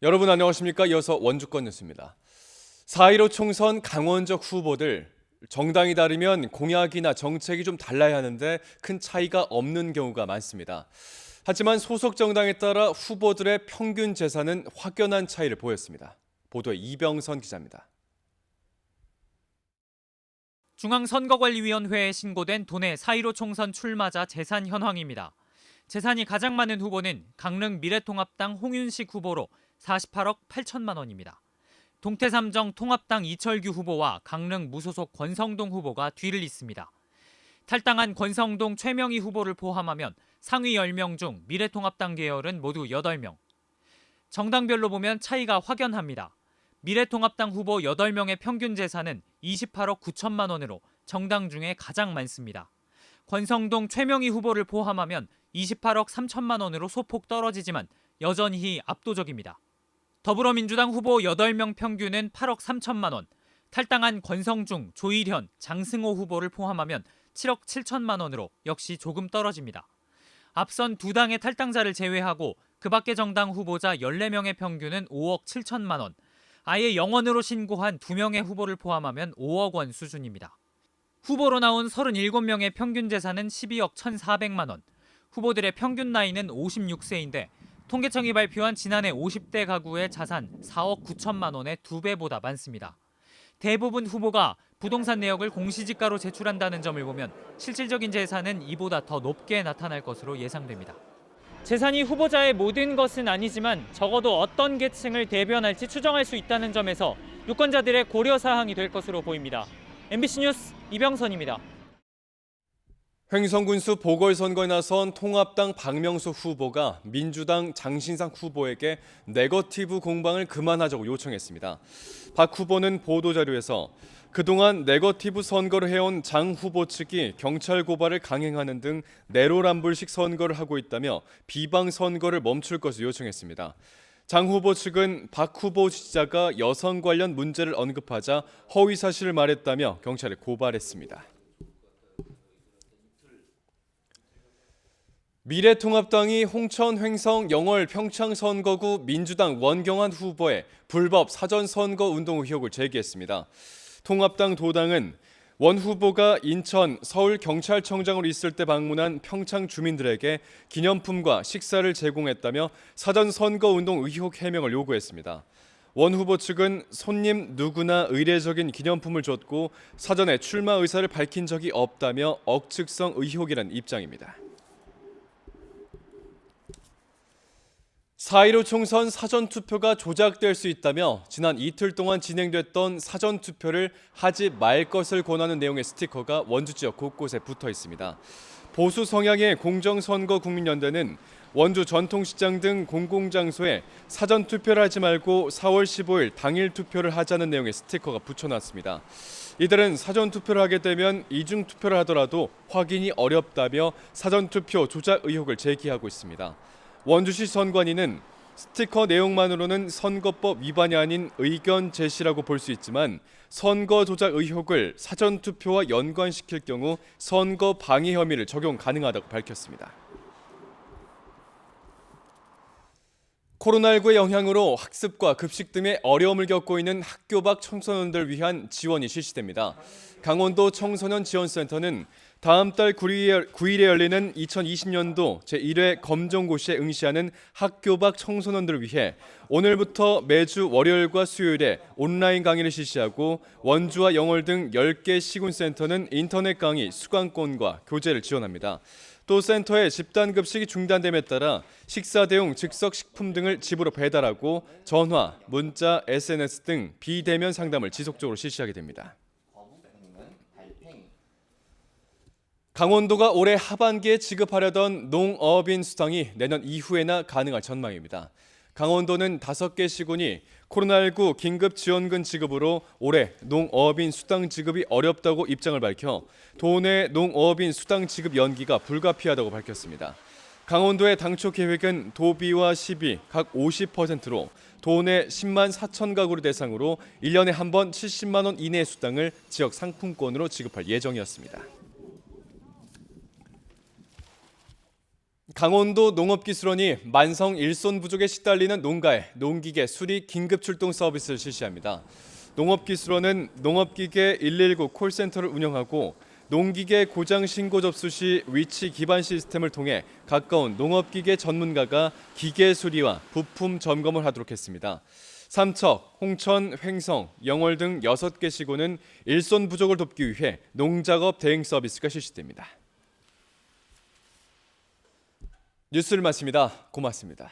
여러분 안녕하십니까? 이어서 원주권 뉴스입니다. 4.15 총선 강원적 후보들, 정당이 다르면 공약이나 정책이 좀 달라야 하는데 큰 차이가 없는 경우가 많습니다. 하지만 소속 정당에 따라 후보들의 평균 재산은 확연한 차이를 보였습니다. 보도에 이병선 기자입니다. 중앙선거관리위원회에 신고된 도내 4.15 총선 출마자 재산 현황입니다. 재산이 가장 많은 후보는 강릉 미래통합당 홍윤식 후보로 48억 8천만 원입니다. 동태삼정 통합당 이철규 후보와 강릉 무소속 권성동 후보가 뒤를 잇습니다. 탈당한 권성동 최명희 후보를 포함하면 상위 10명 중 미래통합당 계열은 모두 8명. 정당별로 보면 차이가 확연합니다. 미래통합당 후보 8명의 평균 재산은 28억 9천만 원으로 정당 중에 가장 많습니다. 권성동 최명희 후보를 포함하면 28억 3천만 원으로 소폭 떨어지지만 여전히 압도적입니다. 더불어민주당 후보 8명 평균은 8억 3천만 원, 탈당한 권성중, 조일현, 장승호 후보를 포함하면 7억 7천만 원으로 역시 조금 떨어집니다. 앞선 두 당의 탈당자를 제외하고 그 밖의 정당 후보자 14명의 평균은 5억 7천만 원, 아예 영원으로 신고한 2명의 후보를 포함하면 5억 원 수준입니다. 후보로 나온 37명의 평균 재산은 12억 1,400만 원, 후보들의 평균 나이는 56세인데 통계청이 발표한 지난해 50대 가구의 자산 4억 9천만 원의 2배보다 많습니다. 대부분 후보가 부동산 내역을 공시지가로 제출한다는 점을 보면 실질적인 재산은 이보다 더 높게 나타날 것으로 예상됩니다. 재산이 후보자의 모든 것은 아니지만 적어도 어떤 계층을 대변할지 추정할 수 있다는 점에서 유권자들의 고려 사항이 될 것으로 보입니다. MBC 뉴스 이병선입니다. 횡성군수 보궐선거에 나선 통합당 박명수 후보가 민주당 장신상 후보에게 네거티브 공방을 그만하자고 요청했습니다. 박 후보는 보도자료에서 그동안 네거티브 선거를 해온 장 후보 측이 경찰 고발을 강행하는 등 내로남불식 선거를 하고 있다며 비방 선거를 멈출 것을 요청했습니다. 장 후보 측은 박 후보 지지자가 여성 관련 문제를 언급하자 허위 사실을 말했다며 경찰에 고발했습니다. 미래통합당이 홍천, 횡성, 영월, 평창 선거구 민주당 원경환 후보의 불법 사전선거 운동 의혹을 제기했습니다. 통합당 도당은 원 후보가 인천, 서울 경찰청장으로 있을 때 방문한 평창 주민들에게 기념품과 식사를 제공했다며 사전선거 운동 의혹 해명을 요구했습니다. 원 후보 측은 손님 누구나 의례적인 기념품을 줬고 사전에 출마 의사를 밝힌 적이 없다며 억측성 의혹이란 입장입니다. 4.15 총선 사전투표가 조작될 수 있다며 지난 이틀 동안 진행됐던 사전투표를 하지 말 것을 권하는 내용의 스티커가 원주 지역 곳곳에 붙어 있습니다. 보수 성향의 공정선거국민연대는 원주 전통시장 등 공공장소에 사전투표를 하지 말고 4월 15일 당일 투표를 하자는 내용의 스티커가 붙여놨습니다. 이들은 사전투표를 하게 되면 이중투표를 하더라도 확인이 어렵다며 사전투표 조작 의혹을 제기하고 있습니다. 원주시 선관위는 스티커 내용만으로는 선거법 위반이 아닌 의견 제시라고 볼 수 있지만 선거 조작 의혹을 사전투표와 연관시킬 경우 선거 방해 혐의를 적용 가능하다고 밝혔습니다. 코로나19의 영향으로 학습과 급식 등의 어려움을 겪고 있는 학교 밖 청소년들을 위한 지원이 실시됩니다. 강원도 청소년지원센터는 다음 달 9일에 열리는 2020년도 제1회 검정고시에 응시하는 학교 밖 청소년들을 위해 오늘부터 매주 월요일과 수요일에 온라인 강의를 실시하고 원주와 영월 등 10개 시군센터는 인터넷 강의 수강권과 교재를 지원합니다. 또 센터의 집단급식이 중단됨에 따라 식사 대용 즉석 식품 등을 집으로 배달하고 전화, 문자, SNS 등 비대면 상담을 지속적으로 실시하게 됩니다. 강원도가 올해 하반기에 지급하려던 농어업인 수당이 내년 이후에나 가능할 전망입니다. 강원도는 5개 시군이 코로나19 긴급지원금 지급으로 올해 농어업인 수당 지급이 어렵다고 입장을 밝혀 도내 농어업인 수당 지급 연기가 불가피하다고 밝혔습니다. 강원도의 당초 계획은 도비와 시비 각 50%로 도내 10만 4천 가구를 대상으로 1년에 한 번 70만 원 이내의 수당을 지역 상품권으로 지급할 예정이었습니다. 강원도 농업기술원이 만성 일손 부족에 시달리는 농가에 농기계 수리 긴급 출동 서비스를 실시합니다. 농업기술원은 농업기계 119 콜센터를 운영하고 농기계 고장 신고 접수 시 위치 기반 시스템을 통해 가까운 농업기계 전문가가 기계 수리와 부품 점검을 하도록 했습니다. 삼척, 홍천, 횡성, 영월 등 6개 시군은 일손 부족을 돕기 위해 농작업 대행 서비스가 실시됩니다. 뉴스를 마칩니다. 고맙습니다.